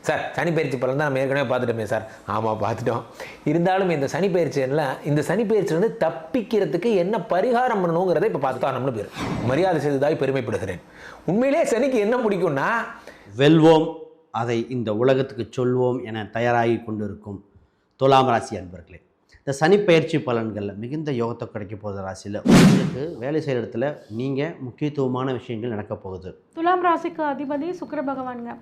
Sir சனிப்பயிற்சி பலன் தான் நம்ம ஏற்கனவே பார்த்துட்டோமே சார். ஆமாம் பார்த்துட்டோம். இருந்தாலும் இந்த சனிப்பயிற்சியில் இந்த சனிப்பயிற்சியிலேருந்து தப்பிக்கிறதுக்கு என்ன பரிகாரம் பண்ணணுங்கிறத இப்போ பார்த்துட்டானம்னு பேர். மரியாதை செய்ததாய் பெருமைப்படுகிறேன். உண்மையிலே சனிக்கு என்ன பிடிக்கும்னா, வெல்வோம் அதை இந்த உலகத்துக்கு சொல்வோம் என தயாராகி கொண்டிருக்கும் துலாம் ராசி அன்பர்களே, இந்த சனிப்பயிற்சி பலன்களில் மிகுந்த யோகத்தை கிடைக்க போகிற ராசியில் உங்களுக்கு வேலை செய்கிற இடத்துல நீங்கள் முக்கியத்துவமான விஷயங்கள் நடக்க போகுது. துலாம் ராசிக்கு அதிபதி சுக்கிர பகவானுங்க.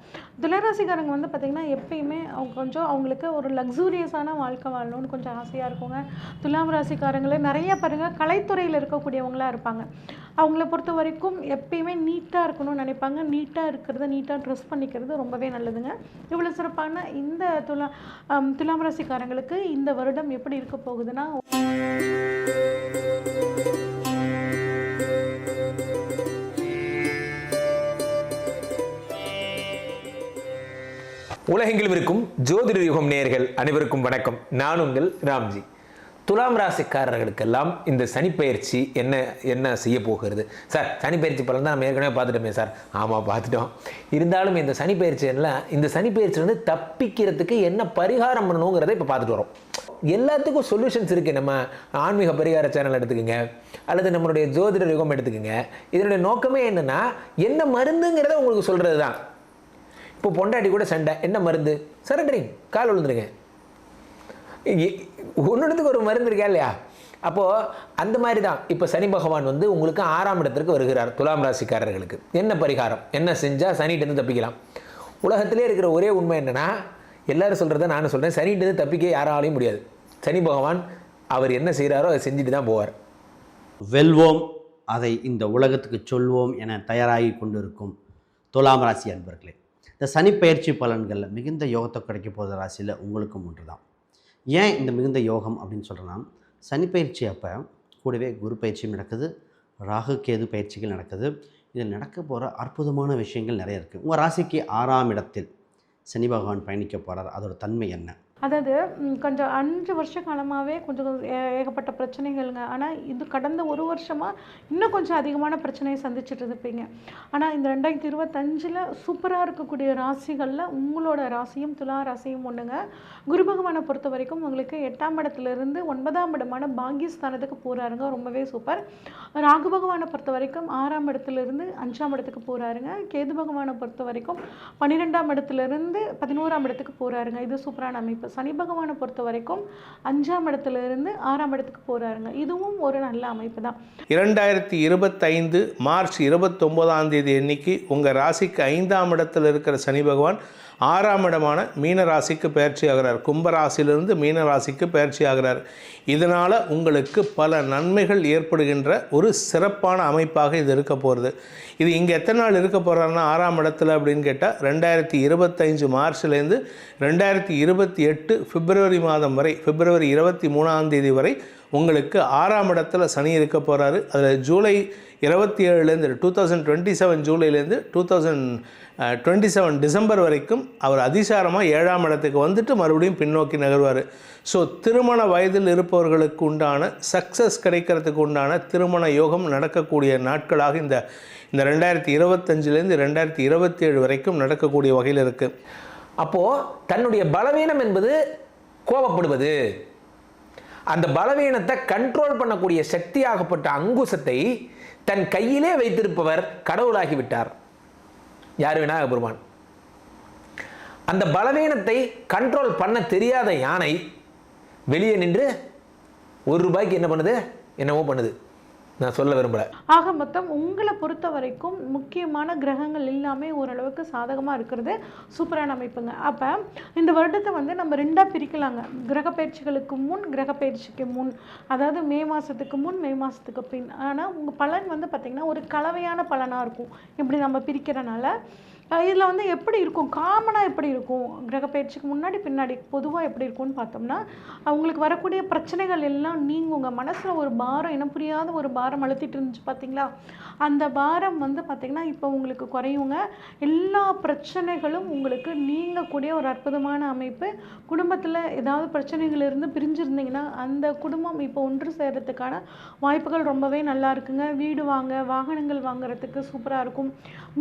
துளராசிக்காரங்க வந்து பார்த்திங்கன்னா எப்பயுமே அவங்களுக்கு ஒரு லக்ஸூரியஸான வாழ்க்கை வாழணும்னு கொஞ்சம் ஆசையாக இருக்குங்க. துலாம் ராசிக்காரங்களே நிறைய பாருங்கள் கலைத்துறையில் இருக்கக்கூடியவங்களாக இருப்பாங்க. அவங்கள பொறுத்த வரைக்கும் எப்பயுமே நீட்டாக இருக்கணும்னு நினைப்பாங்க. நீட்டாக இருக்கிறது, நீட்டாக ட்ரெஸ் பண்ணிக்கிறது ரொம்பவே நல்லதுங்க. இவ்வளோ சிறப்பான இந்த துலாம் ராசிக்காரங்களுக்கு இந்த வருடம் எப்படி இருக்க போகுதுன்னா, உலகெங்கிலும் இருக்கும் ஜோதிட யுகம் நேயர்கள் அனைவருக்கும் வணக்கம். நான் உங்கள் ராம்ஜி. துலாம் ராசிக்காரர்களுக்கெல்லாம் இந்த சனிப்பயிற்சி என்ன செய்ய போகிறது சார்? சனிப்பயிற்சி பலன் தான் நம்ம ஏற்கனவே பார்த்துட்டோமே சார். ஆமாம் பார்த்துட்டோம். இருந்தாலும் இந்த சனிப்பயிற்சியிலேருந்து தப்பிக்கிறதுக்கு என்ன பரிகாரம் பண்ணணுங்கிறத இப்போ பார்த்துட்டு வரோம். எல்லாத்துக்கும் சொல்யூஷன்ஸ் இருக்குது. நம்ம ஆன்மீக பரிகார சேனல் எடுத்துக்கோங்க, அல்லது நம்மளுடைய ஜோதிட யுகம் எடுத்துக்கோங்க. இதனுடைய நோக்கமே என்னென்னா, என்ன மருந்துங்கிறத உங்களுக்கு சொல்கிறது தான். இப்போ பொண்டாட்டி கூட சண்டை, என்ன மருந்து? சரண்டரிங், கால் விழுந்துருங்க. ஒன்றுத்துக்கு ஒரு மருந்து இருக்கா இல்லையா? அப்போது அந்த மாதிரி தான் இப்போ சனி பகவான் வந்து உங்களுக்கு 6ஆம் இடத்திற்கு வருகிறார். துலாம் ராசிக்காரர்களுக்கு என்ன பரிகாரம், என்ன செஞ்சால் சனிகிட்டேருந்து தப்பிக்கலாம்? உலகத்திலே இருக்கிற ஒரே உண்மை என்னென்னா, எல்லோரும் சொல்கிறத நானும் சொல்கிறேன், சனிகிட்டேருந்து தப்பிக்க யாராலையும் முடியாது. சனி பகவான் அவர் என்ன செய்கிறாரோ அதை செஞ்சுட்டு தான் போவார். வெல்வோம் அதை இந்த உலகத்துக்கு சொல்வோம் என தயாராகி கொண்டிருக்கும் துலாம் ராசி அன்பர்களே, இந்த சனிப்பயிற்சி பலன்களில் மிகுந்த யோகத்தை கிடைக்க போகிற ராசியில் உங்களுக்கும் ஒன்று தான். ஏன் இந்த மிகுந்த யோகம் அப்படின்னு சொல்கிறேன்னா, சனிப்பயிற்சி அப்போ கூடவே குரு பயிற்சியும் நடக்குது, ராகு கேது பயிற்சிகள் நடக்குது. இதில் நடக்க போகிற அற்புதமான விஷயங்கள் நிறைய இருக்குது. உங்கள் ராசிக்கு 6ஆம் இடத்தில் சனி பகவான் பயணிக்க போகிறார். அதோட தன்மை என்ன? அதாவது கொஞ்சம் 5 வருஷ காலமாகவே கொஞ்சம் ஏகப்பட்ட பிரச்சனைகள்ங்க. ஆனால் இது கடந்த ஒரு வருஷமாக இன்னும் கொஞ்சம் அதிகமான பிரச்சனையை சந்திச்சுட்டு இருப்பீங்க. ஆனால் இந்த 2025 சூப்பராக இருக்கக்கூடிய ராசிகளில் உங்களோட ராசியும் துலா ராசியும் ஒன்றுங்க. குரு பகவானை பொறுத்த வரைக்கும் உங்களுக்கு 8ஆம் இடத்துலேருந்து 9ஆம் இடமான பாகியஸ்தானத்துக்கு போகிறாருங்க. ரொம்பவே சூப்பர். ராகு பகவானை பொறுத்த வரைக்கும் 6ஆம் இடத்துலேருந்து 5ஆம் இடத்துக்கு போகிறாருங்க. கேது பகவானை பொறுத்த வரைக்கும் 12ஆம் இடத்துலேருந்து 11ஆம் இடத்துக்கு போகிறாருங்க. இது சூப்பரான அமைப்பு. சனி பகவானை பொறுத்த வரைக்கும் 5ஆம் இடத்துலேருந்து 6ஆம் இடத்துக்கு போகிறாருங்க. இதுவும் ஒரு நல்ல அமைப்பு தான். 2025 மார்ச் 29ஆம் தேதி அன்னைக்கு உங்கள் ராசிக்கு 5ஆம் இடத்தில் இருக்கிற சனி பகவான் 6ஆம் இடமான மீன ராசிக்கு பயிற்சி ஆகிறார். கும்பராசிலிருந்து மீன ராசிக்கு பயிற்சி ஆகிறார். இதனால் உங்களுக்கு பல நன்மைகள் ஏற்படுகின்ற ஒரு சிறப்பான அமைப்பாக இது இருக்க போகிறது. இது இங்கே எத்தனை நாள் இருக்க போகிறாருன்னா, 6ஆம் இடத்துல அப்படின்னு கேட்டால் 2025 மார்ச்லேருந்து 2028 பிப்ரவரி மாதம் வரை, பிப்ரவரி 23ஆம் தேதி வரை உங்களுக்கு 6ஆம் இடத்துல சனி இருக்க போகிறாரு. அதில் ஜூலை 27லேருந்து 2027 ஜூலைலேருந்து 2027 டிசம்பர் வரைக்கும் அவர் அதிசாரமாக 7ஆம் இடத்துக்கு வந்துட்டு மறுபடியும் பின்னோக்கி நகர்வார். ஸோ திருமண வயதில் இருப்பவர்களுக்கு உண்டான சக்ஸஸ் கிடைக்கிறதுக்கு உண்டான திருமண யோகம் நடக்கக்கூடிய நாட்களாக இந்த 2025லேருந்து 2027 வரைக்கும் நடக்கக்கூடிய வகையில் இருக்குது. அப்போது தன்னுடைய பலவீனம் என்பது கோபப்படுவது. அந்த பலவீனத்தை கண்ட்ரோல் பண்ணக்கூடிய சக்தியாகப்பட்ட அங்குசத்தை தன் கையிலே வைத்திருப்பவர் கடவுளாகிவிட்டார். யார் விநாயக பெருமான். அந்த பலவீனத்தை கண்ட்ரோல் பண்ண தெரியாத யானை வெளியே நின்று ₹1 என்ன பண்ணுது, என்னவோ பண்ணுது. நான் சொல்ல விரும்பல. ஆக மொத்தம் உங்களை பொறுத்த வரைக்கும் முக்கியமான கிரகங்கள் எல்லாமே ஓரளவுக்கு சாதகமாக இருக்கிறது சூப்பரான அமைப்புங்க. அப்போ இந்த வருடத்தை வந்து நம்ம 2ஆக பிரிக்கலாங்க. கிரக பயிற்சிகளுக்கு முன், கிரக பயிற்சிக்கு முன், அதாவது மே மாதத்துக்கு முன், மே மாதத்துக்கு பின். ஆனால் உங்கள் பலன் வந்து பார்த்திங்கன்னா ஒரு கலவையான பலனாக இருக்கும். இப்படி நம்ம பிரிக்கிறனால இதில் வந்து எப்படி இருக்கும், காமனாக எப்படி இருக்கும், கிரக பயிற்சிக்கு முன்னாடி பின்னாடி பொதுவாக எப்படி இருக்கும்னு பார்த்தோம்னா, அவங்களுக்கு வரக்கூடிய பிரச்சனைகள் எல்லாம் நீங்கள் உங்கள் மனசில் ஒரு பாரம், இனம் புரியாத ஒரு பாரம் அழுத்திட்டு இருந்துச்சு பார்த்தீங்களா, அந்த பாரம் வந்து பார்த்திங்கன்னா இப்போ உங்களுக்கு குறையுங்க. எல்லா பிரச்சனைகளும் உங்களுக்கு நீங்கக்கூடிய ஒரு அற்புதமான அமைப்பு. குடும்பத்தில் ஏதாவது பிரச்சனைகள் இருந்து பிரிஞ்சிருந்தீங்கன்னா அந்த குடும்பம் இப்போ ஒன்று சேர்கிறதுக்கான வாய்ப்புகள் ரொம்பவே நல்லா இருக்குங்க. வீடு வாங்க, வாகனங்கள் வாங்குறதுக்கு சூப்பராக இருக்கும்.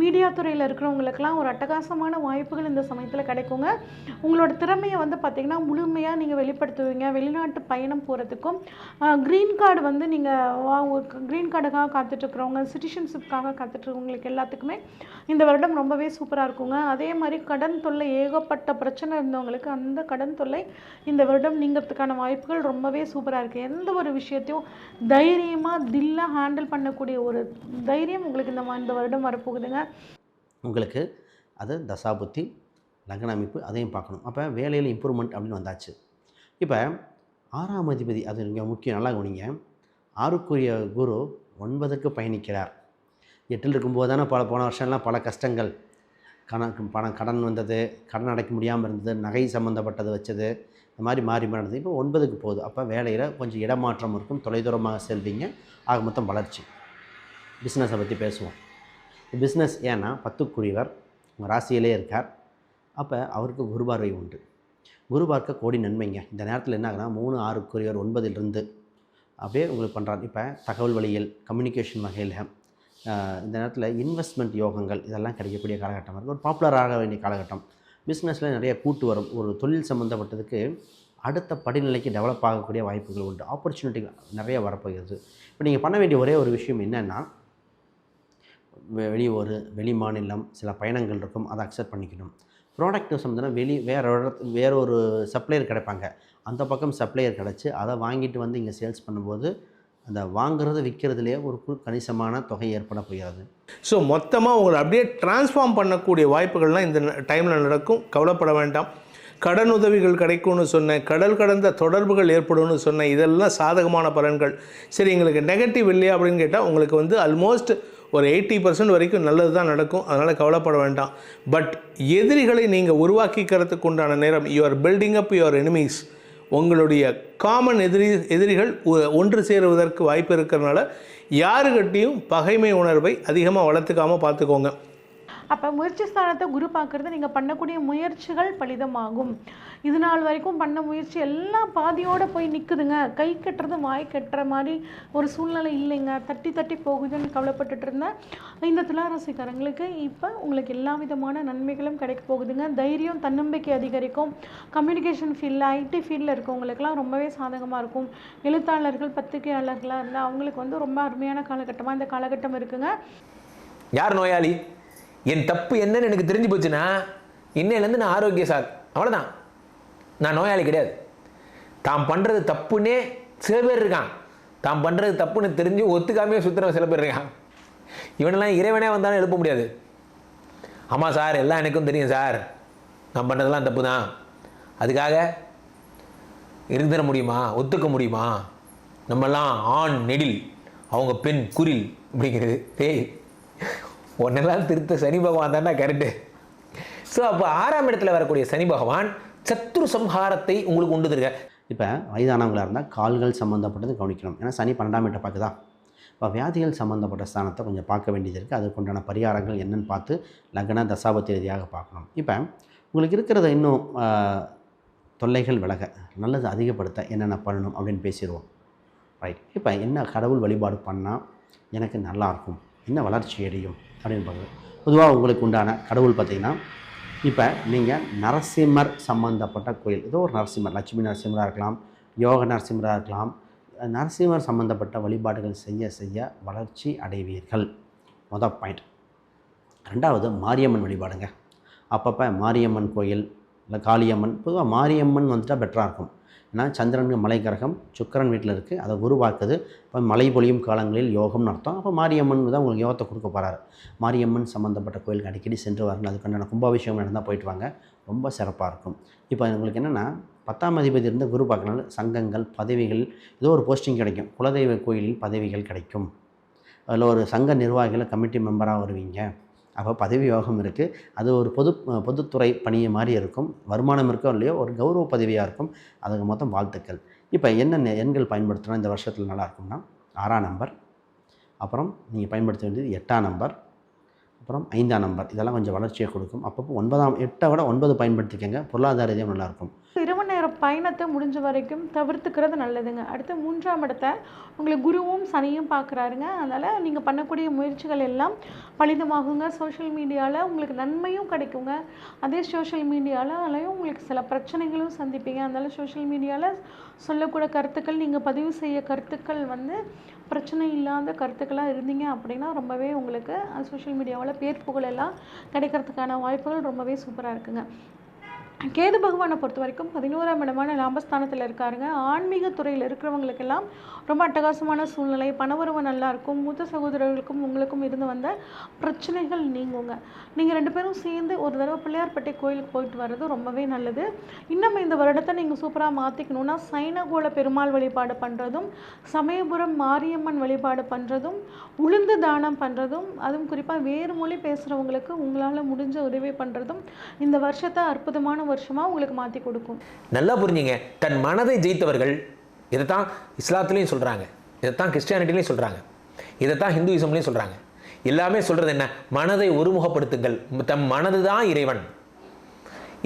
மீடியா துறையில் இருக்கிறவங்களுக்கு இருக்கிறவங்களுக்கெல்லாம் ஒரு அட்டகாசமான வாய்ப்புகள் இந்த சமயத்தில் கிடைக்குங்க. உங்களோட திறமையை வந்து பார்த்திங்கன்னா முழுமையாக நீங்கள் வெளிப்படுத்துவீங்க. வெளிநாட்டு பயணம் போகிறதுக்கும் க்ரீன் கார்டு வந்து நீங்கள் க்ரீன் கார்டுக்காக காத்துட்ருக்குறவங்க, சிட்டிசன்ஷிப்காக காத்துட்ருக்கவங்களுக்கு எல்லாத்துக்குமே இந்த வருடம் ரொம்பவே சூப்பராக இருக்குங்க. அதே மாதிரி கடன் தொல்லை ஏகப்பட்ட பிரச்சனை இருந்தவங்களுக்கு அந்த கடன் தொல்லை இந்த வருடம் நீங்கிறதுக்கான வாய்ப்புகள் ரொம்பவே சூப்பராக இருக்குது. எந்த ஒரு விஷயத்தையும் தைரியமாக தில்லாக ஹேண்டில் பண்ணக்கூடிய ஒரு தைரியம் உங்களுக்கு இந்த வருடம் வரப்போகுதுங்க. உங்களுக்கு அது தசாபுத்தி லக்ன அமைப்பு அதையும் பார்க்கணும். அப்போ வேலையில் இம்ப்ரூவ்மெண்ட் அப்படின்னு வந்தாச்சு. இப்போ 6ஆம் அதிபதி அது நீங்கள் முக்கியம், நல்லா கவனிங்க. 6க்குரிய குரு 9க்கு பயணிக்கிறார். 8ல் இருக்கும்போது தானே போன வருஷம்லாம் பல கஷ்டங்கள், கடன் வந்தது, கடன் அடைக்க முடியாமல் இருந்தது, நகை சம்மந்தப்பட்டது வச்சது, இந்த மாதிரி மாறி நடந்தது. இப்போ 9க்கு போகுது. அப்போ வேலையில் கொஞ்சம் இடமாற்றம் இருக்கும், தொலைதூரமாக செல்வீங்க, ஆக மொத்தம் வளர்ச்சி. பிஸ்னஸை பற்றி பேசுவோம். பிஸ்னஸ் ஏன்னா 10க்குரியவர் உங்கள் ராசியிலே இருக்கார். அப்போ அவருக்கு குரு பார்வை உண்டு. குரு பார்க்க கோடி நன்மைங்க. இந்த நேரத்தில் என்ன ஆகுனா 3, 6க்குரியவர் 9லிருந்து அப்படியே உங்களுக்கு பண்ணுறாரு. இப்போ தகவல் வழியில், கம்யூனிகேஷன் வகையில், இந்த நேரத்தில் இன்வெஸ்ட்மெண்ட் யோகங்கள் இதெல்லாம் கிடைக்கக்கூடிய காலகட்டமாக இருக்குது. ஒரு பாப்புலராக வேண்டிய காலகட்டம். பிஸ்னஸில் நிறைய கூட்டு வரும். ஒரு தொழில் சம்மந்தப்பட்டதுக்கு அடுத்த படிநிலைக்கு டெவலப் ஆகக்கூடிய வாய்ப்புகள் உண்டு. ஆப்பர்ச்சுனிட்டிகள் நிறைய வரப்போகிறது. இப்போ நீங்கள் பண்ண வேண்டிய ஒரே ஒரு விஷயம் என்னென்னா, வெளியூர், வெளி மாநிலம் சில பயணங்கள் இருக்கும், அதை அக்செப்ட் பண்ணிக்கணும். ப்ராடக்ட் சம்மந்தம்னா வேற ஒரு சப்ளையர் கிடைப்பாங்க. அந்த பக்கம் சப்ளையர் கிடச்சி அதை வாங்கிட்டு வந்து இங்கே சேல்ஸ் பண்ணும்போது அந்த வாங்குறது விற்கிறதுலேயே ஒரு கணிசமான தொகை ஏற்பட போகிறது. ஸோ மொத்தமாக உங்களை அப்படியே டிரான்ஸ்ஃபார்ம் பண்ணக்கூடிய வாய்ப்புகள்லாம் இந்த டைமில் நடக்கும். கவலைப்பட வேண்டாம். கடன் உதவிகள் கிடைக்கும்னு சொன்னேன், கடல் கடந்த தொடர்புகள் ஏற்படும்னு சொன்னேன். இதெல்லாம் சாதகமான பலன்கள். சரி, எங்களுக்கு நெகட்டிவ் இல்லையா அப்படின்னு கேட்டால் உங்களுக்கு வந்து ஆல்மோஸ்ட் ஒரு 80% வரைக்கும் நல்லது தான் நடக்கும். அதனால் கவலைப்பட வேண்டாம். பட் எதிரிகளை நீங்கள் உருவாக்கிக்கிறதுக்கு உண்டான நேரம், you are building up your enemies. உங்களுடைய காமன் எதிரிகள் ஒன்று சேருவதற்கு வாய்ப்பு இருக்கிறதுனால யாருக்கிட்டையும் பகைமை உணர்வை அதிகமாக வளர்த்துக்காமல் பார்த்துக்கோங்க. அப்போ முயற்சி ஸ்தானத்தை குரு பார்க்குறது நீங்கள் பண்ணக்கூடிய முயற்சிகள் பலிதமாகும். இது நாள் வரைக்கும் பண்ண முயற்சி எல்லாம் பாதியோடு போய் நிற்குதுங்க, கை கட்டுறது வாய் கட்டுற மாதிரி ஒரு சூழ்நிலை இல்லைங்க, தட்டி தட்டி போகுதுன்னு கவலைப்பட்டுட்டு இருந்தேன் இந்த துளாராசிக்காரங்களுக்கு இப்போ உங்களுக்கு எல்லா விதமான நன்மைகளும் கிடைக்க போகுதுங்க. தைரியம், தன்னம்பிக்கை அதிகரிக்கும். கம்யூனிகேஷன் ஃபீல்டில், ஐடி ஃபீல்டில் இருக்கவங்களுக்குலாம் ரொம்பவே சாதகமாக இருக்கும். எழுத்தாளர்கள், பத்திரிகையாளர்களாக இருந்தால் அவங்களுக்கு வந்து ரொம்ப அருமையான காலகட்டமாக இந்த காலகட்டம் இருக்குங்க. யார் நோயாளி? என் தப்பு என்னன்னு எனக்கு தெரிஞ்சு போச்சுன்னா இன்னையிலேருந்து நான் ஆரோக்கிய சார், அவ்வளோதான். நான் நோயாளி கிடையாது. தாம் பண்ணுறது தப்புன்னே சில பேர் இருக்கான். தாம் பண்ணுறது தப்புன்னு தெரிஞ்சு ஒத்துக்காமையே சுற்றுறவன் சில பேர் இருக்கான். இவனெல்லாம் இறைவனே வந்தாலும் எழுப்ப முடியாது. ஆமாம் சார், எல்லாம் எனக்கும் தெரியும் சார், நான் பண்ணுறதெல்லாம் தப்பு தான், அதுக்காக இருந்துட முடியுமா, ஒத்துக்க முடியுமா? நம்மெல்லாம் ஆண் நெடில், அவங்க பெண் குரில் அப்படிங்கிறது. டேய், ஒன்னெல்லாம் திருத்த சனி பகவான் தானே கரெக்டு. ஸோ அப்போ 6ஆம் இடத்துல வரக்கூடிய சனி பகவான் சத்ரு சம்ஹாரத்தை உங்களுக்கு உண்டு தருக. இப்போ வயதானவங்களாக இருந்தால் கால்கள் சம்மந்தப்பட்டது கவனிக்கணும். ஏன்னா சனி 12ஆம் இடத்தை பார்க்குதா. இப்போ வியாதிகள் சம்மந்தப்பட்ட ஸ்தானத்தை கொஞ்சம் பார்க்க வேண்டியது இருக்குது. அதுக்குண்டான பரிகாரங்கள் என்னென்னு பார்த்து லக்ன தசாபத்தி ரீதியாக பார்க்கணும். இப்போ உங்களுக்கு இருக்கிறத இன்னும் தொல்லைகள் விலக, நல்லது அதிகப்படுத்த என்னென்ன பண்ணணும் அப்படின்னு பேசிடுவோம். ரைட். இப்போ என்ன கடவுள் வழிபாடு பண்ணால் எனக்கு நல்லாயிருக்கும், என்ன வளர்ச்சி அடையும் அப்படின்னு பார்க்குறது. பொதுவாக உங்களுக்கு உண்டான கடவுள் பார்த்திங்கன்னா, இப்போ நீங்கள் நரசிம்மர் சம்மந்தப்பட்ட கோயில், ஏதோ ஒரு நரசிம்மர், லட்சுமி நரசிம்மராக இருக்கலாம், யோக நரசிம்மராக இருக்கலாம், நரசிம்மர் சம்மந்தப்பட்ட வழிபாடுகள் செய்ய செய்ய வளர்ச்சி அடைவீர்கள். மொதல் பாயிண்ட். 2வது மாரியம்மன் வழிபாடுங்க. அப்பப்போ மாரியம்மன் கோயில் இல்லை காளியம்மன், பொதுவாக மாரியம்மன் வந்துட்டால் பெட்டராக இருக்கும். ஏன்னா சந்திரனுக்கு மலை கிரகம், சுக்கிரன் வீட்டில் இருக்குது, அதை குரு பார்க்குது. இப்போ மழை பொழியும் காலங்களில் யோகம்னு அர்த்தம். அப்போ மாரியம்மன் தான் உங்களுக்கு யோகத்தை கொடுக்க போகிறாரு. மாரியம்மன் சம்மந்தப்பட்ட கோயிலுக்கு அடிக்கடி சென்று வாருங்கள். அதுக்கான கும்பாபிஷேகம் நடந்தால் போயிட்டு வாங்க, ரொம்ப சிறப்பாக இருக்கும். இப்போ உங்களுக்கு என்னென்னா 10ஆம் அதிபதி இருந்த குரு பார்க்கறனால சங்கங்கள், பதவிகள், ஏதோ ஒரு போஸ்டிங் கிடைக்கும். குலதெய்வ கோயிலில் பதவிகள் கிடைக்கும். அதில் ஒரு சங்க நிர்வாகிகள் கமிட்டி மெம்பராக வருவீங்க. அப்போ பதவி யோகம் இருக்குது. அது ஒரு பொதுத்துறை பணியை மாதிரி இருக்கும். வருமானம் இருக்கோ இல்லையோ ஒரு கௌரவ பதவியாக இருக்கும். அதுக்கு மொத்தம் வாழ்த்துக்கள். இப்போ என்னென்ன எண்கள் பயன்படுத்தினா இந்த வருஷத்தில் நல்லாயிருக்கும்னா 6ஆம் நம்பர், அப்புறம் நீங்கள் பயன்படுத்த வேண்டியது 8ஆம் நம்பர், அப்புறம் 5ஆம் நம்பர். இதெல்லாம் கொஞ்சம் வளர்ச்சியை கொடுக்கும். அப்பப்போ 8 விட 9 பயன்படுத்திக்கங்க. பொருளாதார ரீதியாக நல்லாயிருக்கும். இரவு நேர தூரதர பயணத்தை முடிஞ்ச வரைக்கும் தவிர்த்துக்கிறது நல்லதுங்க. அடுத்து 3ஆம் இடத்தை உங்களுக்கு குருவும் சனியும் பார்க்குறாருங்க. அதனால் நீங்கள் பண்ணக்கூடிய முயற்சிகள் எல்லாம் பலிதமாகுங்க. சோஷியல் மீடியாவில் உங்களுக்கு நன்மையும் கிடைக்குங்க. அதே சோஷியல் மீடியாவிலையும் உங்களுக்கு சில பிரச்சனைகளும் சந்திப்பீங்க. அதனால் சோஷியல் மீடியாவில் சொல்லக்கூடிய கருத்துக்கள், நீங்கள் பதிவு செய்ய கருத்துக்கள் வந்து பிரச்சனை இல்லாத கருத்துக்களாக இருந்தீங்க அப்படின்னா ரொம்பவே உங்களுக்கு சோஷியல் மீடியாவில் பேர் புகழ் எல்லாம் கிடைக்கிறதுக்கான வாய்ப்புகள் ரொம்பவே சூப்பராக இருக்குங்க. கேது பகவானை பொறுத்த வரைக்கும் 11ஆம் இடமான லாபஸ்தானத்தில் இருக்காருங்க. ஆன்மீக துறையில் இருக்கிறவங்களுக்கெல்லாம் ரொம்ப அட்டகாசமான சூழ்நிலை, பணவரவு நல்லா இருக்கும். மூத்த சகோதரர்களுக்கும் உங்களுக்கும் இருந்து வந்த பிரச்சனைகள் நீங்குங்க. நீங்கள் 2 பேரும் சேர்ந்து ஒரு தடவை பிள்ளையார்பட்டி கோயிலுக்கு போயிட்டு வர்றது ரொம்பவே நல்லது. இன்னும் இந்த வருடத்தை நீங்கள் சூப்பராக மாற்றிக்கணுன்னா சைனகோள பெருமாள் வழிபாடு பண்ணுறதும், சமயபுரம் மாரியம்மன் வழிபாடு பண்ணுறதும், உளுந்து தானம் பண்ணுறதும், அதுவும் குறிப்பாக வேறு மொழி பேசுகிறவங்களுக்கு உங்களால் முடிஞ்ச உதவி பண்ணுறதும் இந்த வருஷத்தை அற்புதமான வருஷமாக உங்களுக்கு மாற்றி கொடுக்கும். நல்லா புரிஞ்சுங்க. தன் மனதை ஜெயித்தவர்கள் இதைத்தான் இஸ்லாத்துலேயும் சொல்கிறாங்க, இதைத்தான் கிறிஸ்டியானிட்டிலையும் சொல்கிறாங்க, இதைத்தான் ஹிந்துயிசம்லேயும் சொல்கிறாங்க. எல்லாமே சொல்கிறது என்ன? மனதை ஒருமுகப்படுத்துங்கள், தம் மனது தான் இறைவன்.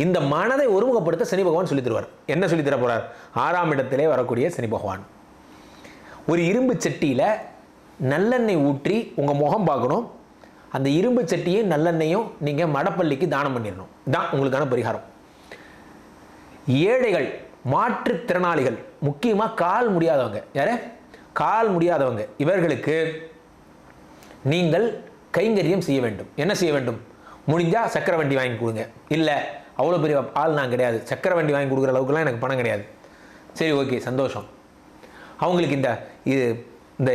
இந்த மனதை ஒருமுகப்படுத்த சனி பகவான் சொல்லி தருவார். என்ன சொல்லி தர போகிறார்? 6ஆம் இடத்திலே வரக்கூடிய சனி பகவான் ஒரு இரும்பு சட்டியில் நல்லெண்ணெய் ஊற்றி உங்கள் முகம் பார்க்கணும். அந்த இரும்பு சட்டியும் நல்லெண்ணெயும் நீங்கள் மடப்பள்ளிக்கு தானம் பண்ணிடணும். தான் உங்களுக்கான பரிகாரம். ஏழைகள், மாற்றுத்திறனாளிகள், முக்கியமாக கால் முடியாதவங்க, யாரு கால் முடியாதவங்க, இவர்களுக்கு நீங்கள் கைங்கரியம் செய்ய வேண்டும். என்ன செய்ய வேண்டும்? முடிஞ்சால் சக்கரை வண்டி வாங்கி கொடுங்க. இல்லை அவ்வளோ பெரிய ஆள் நான் கிடையாது, சக்கரை வண்டி வாங்கி கொடுக்குற அளவுக்குலாம் எனக்கு பணம் கிடையாது. சரி, ஓகே, சந்தோஷம். அவங்களுக்கு இந்த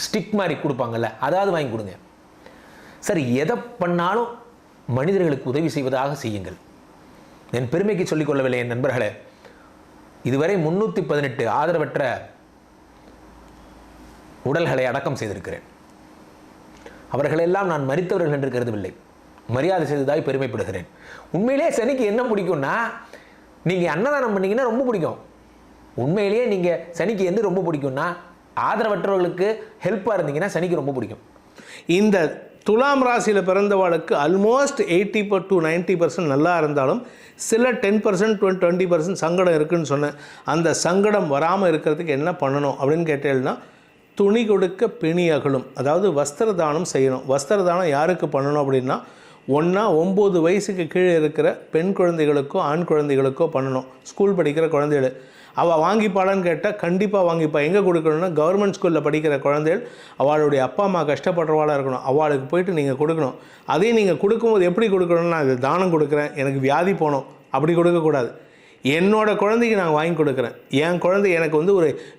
ஸ்டிக் மாதிரி கொடுப்பாங்கல்ல, அதாவது வாங்கி கொடுங்க. சரி, எதை பண்ணாலும் மனிதர்களுக்கு உதவி செய்வதாக செய்யுங்கள். என் பெருமைக்கு சொல்லிக்கொள்ளவில்லை என் நண்பர்களே. இதுவரை 318 ஆதரவற்ற உடல்களை அடக்கம் செய்திருக்கிறேன். அவர்களெல்லாம் நான் மரித்தவர்கள் என்று கருதவில்லை, மரியாதை செய்ததாய் பெருமைப்படுகிறேன். உண்மையிலேயே சனிக்கு என்ன பிடிக்கும்னா, நீங்கள் அன்னதானம் பண்ணீங்கன்னா ரொம்ப பிடிக்கும். உண்மையிலேயே நீங்கள் சனிக்கு எந்த ரொம்ப பிடிக்கும்னா, ஆதரவற்றவர்களுக்கு ஹெல்ப்பாக இருந்தீங்கன்னா சனிக்கு ரொம்ப பிடிக்கும். இந்த துலாம் ராசியில் பிறந்தவாளுக்கு ஆல்மோஸ்ட் 80 to 90% நல்லா இருந்தாலும் சில 10% 20% சங்கடம் இருக்குதுன்னு சொன்னேன். அந்த சங்கடம் வராமல் இருக்கிறதுக்கு என்ன பண்ணணும் அப்படின்னு கேட்டேன்னா, துணி கொடுக்க பிணி அகலும், அதாவது வஸ்திர தானம் செய்யணும். வஸ்திர தானம் யாருக்கு பண்ணணும் அப்படின்னா, ஒன்றா 9 வயசுக்கு கீழே இருக்கிற பெண் குழந்தைகளுக்கோ ஆண் குழந்தைகளுக்கோ பண்ணணும். ஸ்கூல் படிக்கிற குழந்தைகள் அவள் வாங்கிப்பாளான்னு கேட்டால் கண்டிப்பாக வாங்கிப்பா. எங்கே கொடுக்கணும்னா, கவர்மெண்ட் ஸ்கூலில் படிக்கிற குழந்தைகள் அவளுடைய அப்பா அம்மா கஷ்டப்படுறவாளாக இருக்கணும், அவளுக்கு போயிட்டு நீங்கள் கொடுக்கணும். அதையும் நீங்கள் கொடுக்கும்போது எப்படி கொடுக்கணும்னா, நான் இது தானம் கொடுக்குறேன், எனக்கு வியாதி போகணும் அப்படி கொடுக்கக்கூடாது. என்னோடய குழந்தைக்கு நான் வாங்கி கொடுக்குறேன். என் குழந்தை எனக்கு வந்து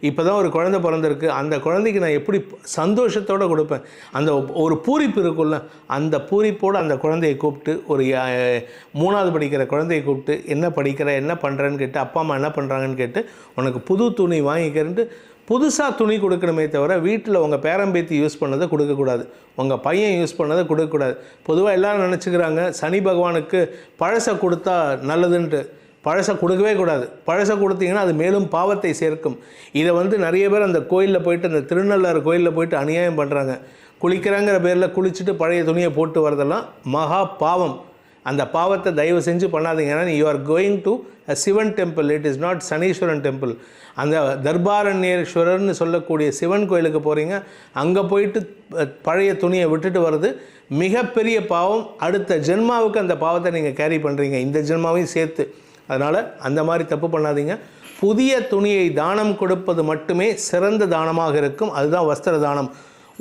இப்போ தான் ஒரு குழந்தை பிறந்திருக்கு, அந்த குழந்தைக்கு நான் எப்படி சந்தோஷத்தோடு கொடுப்பேன். அந்த ஒரு பூரிப்பு இருக்குல்ல, அந்த பூரிப்போடு அந்த குழந்தையை கூப்பிட்டு, ஒரு 3ஆவது படிக்கிற குழந்தையை கூப்பிட்டு, என்ன படிக்கிற, என்ன பண்ணுறேன்னு கேட்டு, அப்பா அம்மா என்ன பண்ணுறாங்கன்னு கேட்டு, உனக்கு புது துணி வாங்கிக்கிறேன்ட்டு புதுசாக துணி கொடுக்கணுமே தவிர வீட்டில் உங்கள் பேரம்பேத்தி யூஸ் பண்ணதை கொடுக்கக்கூடாது, உங்கள் பையன் யூஸ் பண்ணதை கொடுக்கக்கூடாது. பொதுவாக எல்லோரும் நினச்சிக்கிறாங்க சனி பகவானுக்கு பழசை கொடுத்தா நல்லதுன்ட்டு. பழசை கொடுக்கவே கூடாது. பழசை கொடுத்தீங்கன்னா அது மேலும் பாவத்தை சேர்க்கும். இதை வந்து நிறைய பேர் அந்த கோயிலில் போயிட்டு, அந்த திருநள்ளாறு கோயிலில் போயிட்டு அநியாயம் பண்ணுறாங்க. குளிக்கிறாங்கிற பேரில் குளிச்சுட்டு பழைய துணியை போட்டு வரதெல்லாம் மகா பாவம். அந்த பாவத்தை தயவு செஞ்சு பண்ணாதீங்க. ஏன்னா you are going to a Sivan temple, it is not Saneeswaran temple. அந்த தர்பாரண்யேஸ்வரர்னு சொல்லக்கூடிய சிவன் கோயிலுக்கு போகிறீங்க, அங்கே போயிட்டு பழைய துணியை விட்டுட்டு வர்றது மிகப்பெரிய பாவம். அடுத்த ஜென்மாவுக்கு அந்த பாவத்தை நீங்கள் கேரி பண்ணுறீங்க, இந்த ஜென்மாவையும் சேர்த்து. அதனால் அந்த மாதிரி தப்பு பண்ணாதீங்க. புதிய துணியை தானம் கொடுப்பது மட்டுமே சிறந்த தானமாக இருக்கும். அதுதான் வஸ்திர தானம்.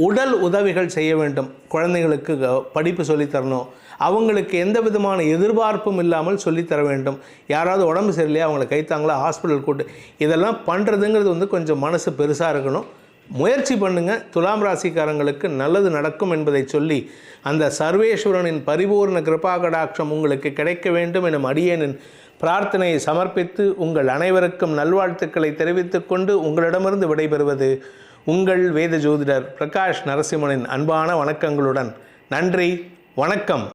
உடல் உதவிகள் செய்ய வேண்டும். குழந்தைங்களுக்கு படிப்பு சொல்லித்தரணும், அவங்களுக்கு எந்த விதமான எதிர்பார்ப்பும் இல்லாமல் சொல்லித்தர வேண்டும். யாராவது உடம்பு சரியில்லையா அவங்கள கைத்தாங்களா ஹாஸ்பிட்டல் கூட்டு, இதெல்லாம் பண்ணுறதுங்கிறது வந்து கொஞ்சம் மனசு பெருசாக இருக்கணும். முயற்சி பண்ணுங்கள், துலாம் ராசிக்காரங்களுக்கு நல்லது நடக்கும் என்பதை சொல்லி, அந்த சர்வேஸ்வரனின் பரிபூர்ண கிருபா கடாட்சம் உங்களுக்கு கிடைக்க வேண்டும் எனும் அடியேனின் பிரார்த்தனையை சமர்ப்பித்து உங்கள் அனைவருக்கும் நல்வாழ்த்துக்களை தெரிவித்துக் கொண்டு உங்களிடமிருந்து விடைபெறுவது உங்கள் வேத ஜோதிடர் பிரகாஷ் நரசிம்மனின் அன்பான வணக்கங்களுடன். நன்றி, வணக்கம்.